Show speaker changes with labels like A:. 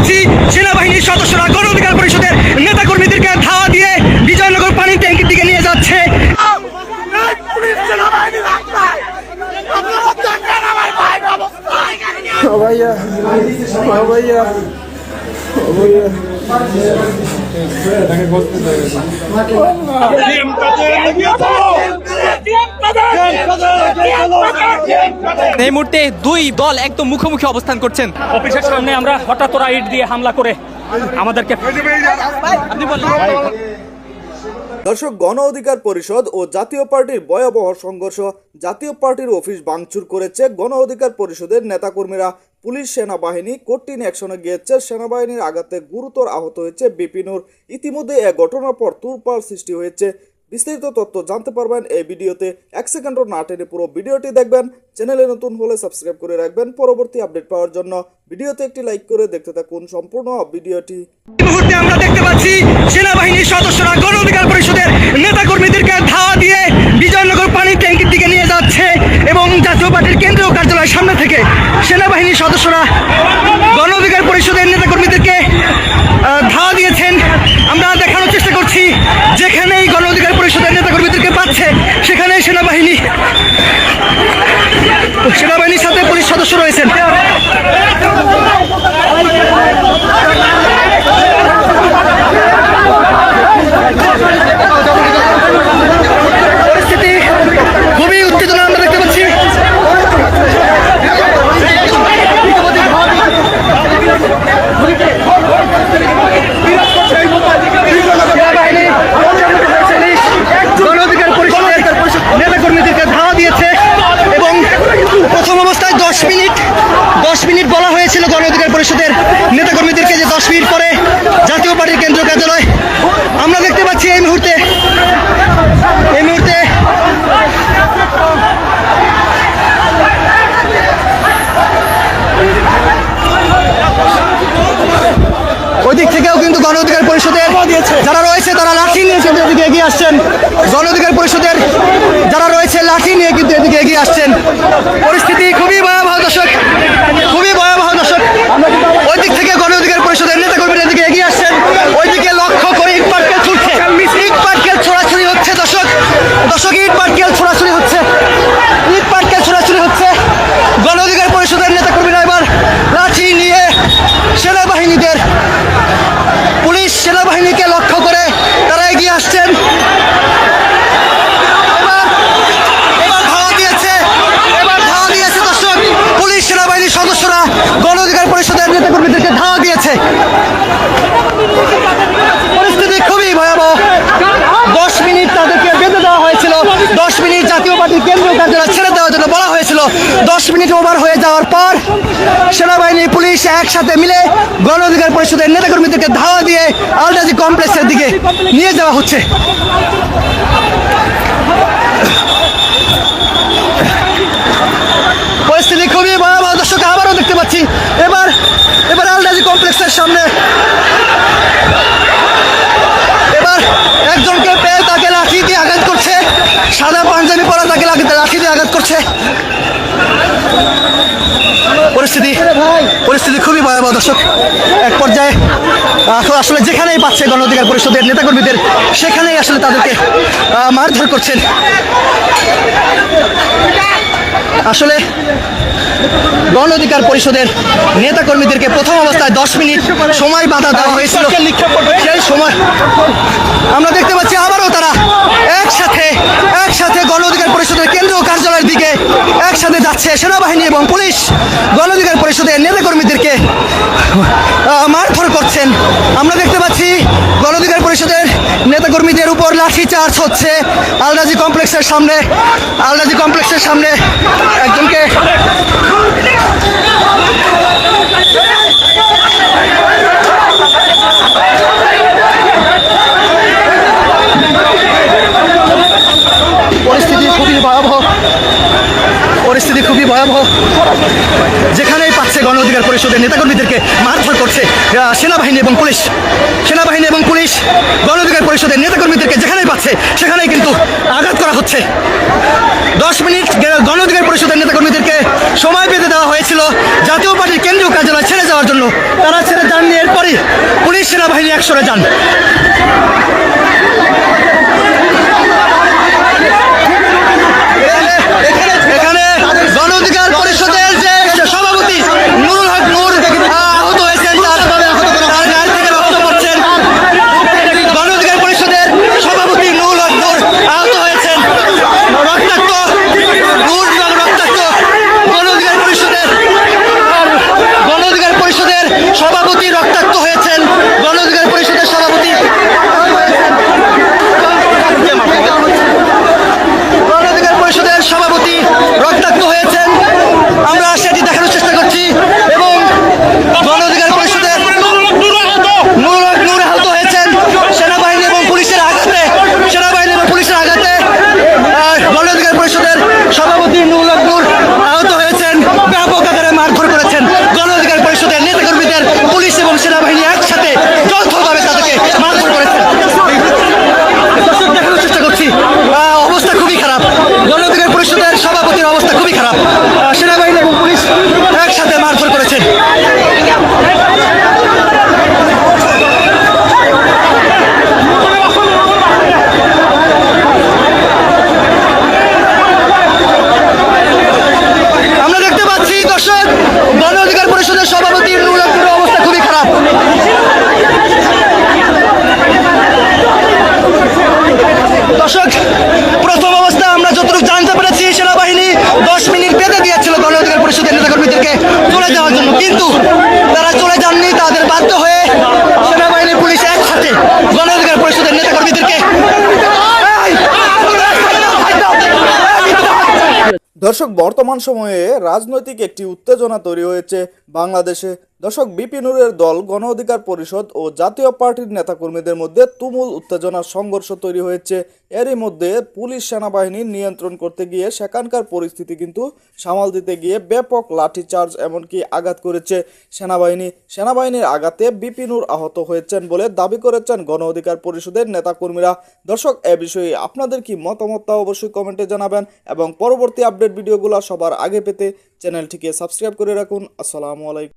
A: পাচ্ছি সেনাবাহিনীর সদস্যরা গণ অধিকার পরিষদের নেতাকর্মীদেরকে ধাওয়া দিয়ে বিজয়নগর পানির ট্যাঙ্কির দিকে নিয়ে যাচ্ছে।
B: এই মুহূর্তে দুই দল একদম মুখোমুখি অবস্থান করছেন।
C: অফিসের সামনে আমরা হঠাৎ ওরা ইট দিয়ে হামলা করে আমাদেরকে।
D: দর্শক, গণ অধিকার পরিষদ ও জাতীয় পার্টির ভয়াবহ সংঘর্ষ। জাতীয় পার্টির অফিস ভাঙচুর করেছে গণ অধিকার পরিষদের নেতাকর্মীরা। পুলিশ সেনাবাহিনী কঠিন অ্যাকশনে গিয়েছে। সেনাবাহিনীর আঘাতে গুরুতর আহত হয়েছে বিপিনুর। ইতিমধ্যে এ ঘটনার পর তোলপাড় সৃষ্টি হয়েছে। বিস্তারিত তথ্য জানতে পারবেন এই ভিডিওতে। 1 সেকেন্ডও না টেনে পুরো ভিডিওটি দেখবেন। চ্যানেলে নতুন হলে সাবস্ক্রাইব করে রাখবেন পরবর্তী আপডেট পাওয়ার জন্য। ভিডিওতে একটি লাইক করে দেখতে থাকুন সম্পূর্ণ ভিডিওটি।
A: এই মুহূর্তে আমরা দেখতে পাচ্ছি সেনাবাহিনীর সদস্যরা গণ অধিকার পরিষদের নেতাকর্মীদেরকে ধাওয়া দিয়ে বিজয়নগর পানির ট্যাঙ্কির দিকে নিয়ে যাচ্ছে এবং জাতীয় পার্টির কেন্দ্রীয় কার্যালয়ের সামনে থেকে সেনাবাহিনীর সদস্যরা গণ অধিকার পরিষদের নেতাকর্মীদেরকে ধাওয়া দিয়েছেন। আমরা দেখানোর চেষ্টা করছি যেখানেই গণ অধিকার পরিষদের নেতাকর্মীদেরকে পাচ্ছে সেখানে সেনাবাহিনীর সাথে পুলিশ সদস্য রয়েছেন। পরিস্থিতি খুবই উত্তেজনা আমরা দেখতে পাচ্ছি। গণ অধিকার পরিষদের নেতাকর্মীদেরকে ধাওয়া দিয়েছে এবং প্রথম অবস্থায় 10 মিনিট বলা হয়েছিল গণ অধিকার পরিষদের নেতাকর্মীদেরকে যে 10 মিনিট পরে জাতীয় পার্টির কেন্দ্রীয় কার্যালয়। আমরা দেখতে পাচ্ছি এই মুহূর্তে ওই দিক থেকেও কিন্তু গণ অধিকার পরিষদের যারা রয়েছে তারা লাঠি নিয়ে কিন্তু এদিকে এগিয়ে আসছেন। গণ অধিকার পরিষদের যারা রয়েছে লাঠি নিয়ে কিন্তু এদিকে এগিয়ে আসছেন। পরিস্থিতি খুবই ভয়াবহ দর্শক, খুবই ভয়াবহ দর্শক। ওই দিক থেকে গণ অধিকার পরিষদের নেতাকর্মীরা এদিকে এগিয়ে আসছেন। ওইদিকে লক্ষ্য করে ইট পাটকেল ছুটছে, ইট পাটকেল ছোড়াছুড়ি হচ্ছে দর্শক। ইট পাটকেল ছোড়াছুড়ি হচ্ছে, গণ অধিকার পরিষদের নেতাকর্মীরা এবার লাঠি নিয়ে পুলিশ সেনাবাহিনীকে লক্ষ্য করে তারা এগিয়ে আসছেন। এবার ধাওয়া দিয়েছে দর্শক। পুলিশ সেনাবাহিনীর সদস্যরা গণ অধিকার পরিষদের নেতাকর্মীদেরকে ধাওয়া দিয়েছে। পরিস্থিতি খুবই ভয়াবহ। 10 মিনিট তাদেরকে বেঁধে দেওয়া হয়েছিল। 10 মিনিট জাতীয় পার্টির কেন্দ্রীয় কার্যালয় ছেড়ে দেওয়ার জন্য বলা হয়েছিল। 10 মিনিট ওভার হয়ে যাওয়ার পর সেনাবাহিনী পুলিশ একসাথে মিলে গণ অধিকার পরিষদের নেতাকর্মীদেরকে ধাওয়া দিয়ে আলরাজি কমপ্লেক্সের দিকে নিয়ে যাওয়া হচ্ছে। পরিস্থিতি খুবই ভয়াবহ দর্শক। আবারও দেখতে পাচ্ছি এবার আলরাজি কমপ্লেক্সের সামনে এবার একজনকে পেয়ে তাকে লাঠি দিয়ে আঘাত করছে। সাদা পাঞ্জাবি পরা তাকে লাঠি দিয়ে আঘাত করছে। পরিস্থিতি খুবই ভয়াবহ দর্শক। এক পর্যায়ে আসলে যেখানেই পাচ্ছে গণ অধিকার পরিষদের নেতাকর্মীদের সেখানেই আসলে তাদেরকে মারধর করছেন। আসলে গণ অধিকার পরিষদের নেতাকর্মীদেরকে প্রথম অবস্থায় 10 মিনিট সময় বাধা দেওয়া হয়েছিল। সেই সময় আমরা দেখতে পাচ্ছি আবারও তারা একসাথে গণ অধিকার পরিষদের কেন্দ্রীয় কার্যালয়ের দিকে একসাথে যাচ্ছে। সেনাবাহিনী এবং পুলিশ গণ অধিকার পরিষদের নেতাকর্মীদেরকে মারধর করছেন। আমরা দেখতে পাচ্ছি গণ অধিকার পরিষদের নেতাকর্মীদের উপর লাঠি চার্জ হচ্ছে। আলরাজি কমপ্লেক্সের সামনে একজনকে পরিস্থিতি খুবই ভয়াবহ। যেখানেই পাচ্ছে গণ অধিকার পরিষদের নেতাকর্মীদেরকে মারধর করছে সেনাবাহিনী এবং পুলিশ গণ অধিকার পরিষদের নেতাকর্মীদেরকে যেখানেই পাচ্ছে সেখানেই কিন্তু আঘাত করা হচ্ছে। 10 মিনিট গণ অধিকার পরিষদের নেতাকর্মীদেরকে সময় বেঁধে দেওয়া হয়েছিল জাতীয় পার্টির কেন্দ্রীয় কার্যালয় ছেড়ে যাওয়ার জন্য। তারা ছেড়ে যাননি, এরপরই পুলিশ সেনাবাহিনী অ্যাকশনে যান। এখানে গণ অধিকার পরিষদের যে সভাপতি নুরুল হক নূর আহত হয়েছেন, তার গায়ে থেকে রক্ত পড়ছেন। গণ অধিকার পরিষদের সভাপতি নুরুল হক নূর আহত হয়েছেন, রক্তাক্ত নূর রক্তাক্ত। গণ অধিকার পরিষদের সভাপতি রক্তাক্ত হয়েছেন। গণ অধিকার পরিষদের সভাপতি রক্তাক্ত হয়েছেন, আমরা সেটি দেখানোর চেষ্টা করছি। এবং গণ অধিকার পরিষদের নুরুল হক নূর আহত হয়েছেন সেনাবাহিনী এবং পুলিশের আঘাতে। গণ অধিকার পরিষদের সভাপতি নুরুল হক নূর আহত হয়েছেন, ব্যাপক আকারে মারধর করেছেন গণ অধিকার পরিষদের নেতাকর্মীদের। পুলিশ এবং সেনাবাহিনী একসাথে যৌথভাবে তাদেরকে মারধর করেছেন। দেখানোর চেষ্টা করছি, অবস্থা খুবই খারাপ। গণ অধিকার পরিষদের সভাপতির অবস্থা খুবই খারাপ। সেনাবাহিনী এবং পুলিশ একসাথে মারধর করেছেন। আমরা দেখতে পাচ্ছি দর্শক, গণ অধিকার পরিষদের সভাপতি নুরুল হক নূরের অবস্থা খুবই খারাপ। দর্শক, প্রথম অবস্থা আমরা যতটুকু জানতে পেরেছি, সেনাবাহিনী 10 মিনিট বেঁধে দিয়েছিল গণ অধিকার পরিষদের নেতাকর্মীদেরকে চলে যাওয়ার জন্য, কিন্তু তারা চলে যাননি। তাদের বাধ্য হয়ে সেনাবাহিনী পুলিশ একসাথে গণ অধিকার পরিষদের নেতাকর্মীদেরকে।
D: দর্শক, বর্তমান সময়ে রাজনৈতিক একটি উত্তেজনা তৈরি হয়েছে বাংলাদেশে। দর্শক, বিপি নুরের দল গণ অধিকার পরিষদ ও জাতীয় পার্টির নেতাকর্মীদের মধ্যে তুমুল উত্তেজনার সংঘর্ষ তৈরি হয়েছে। এরই মধ্যে পুলিশ সেনাবাহিনী নিয়ন্ত্রণ করতে গিয়ে সেখানকার পরিস্থিতি কিন্তু সামাল দিতে গিয়ে ব্যাপক লাঠিচার্জ এমনকি আঘাত করেছে সেনাবাহিনীর আঘাতে বিপি নুর আহত হয়েছেন বলে দাবি করেছেন গণ অধিকার পরিষদের নেতাকর্মীরা। দর্শক, এ বিষয়ে আপনাদের কি মতামত তা অবশ্যই কমেন্টে জানাবেন এবং পরবর্তী আপডেট ভিডিওগুলো সবার আগে পেতে চ্যানেলটিকে সাবস্ক্রাইব করে রাখুন। আসসালামু আলাইকুম।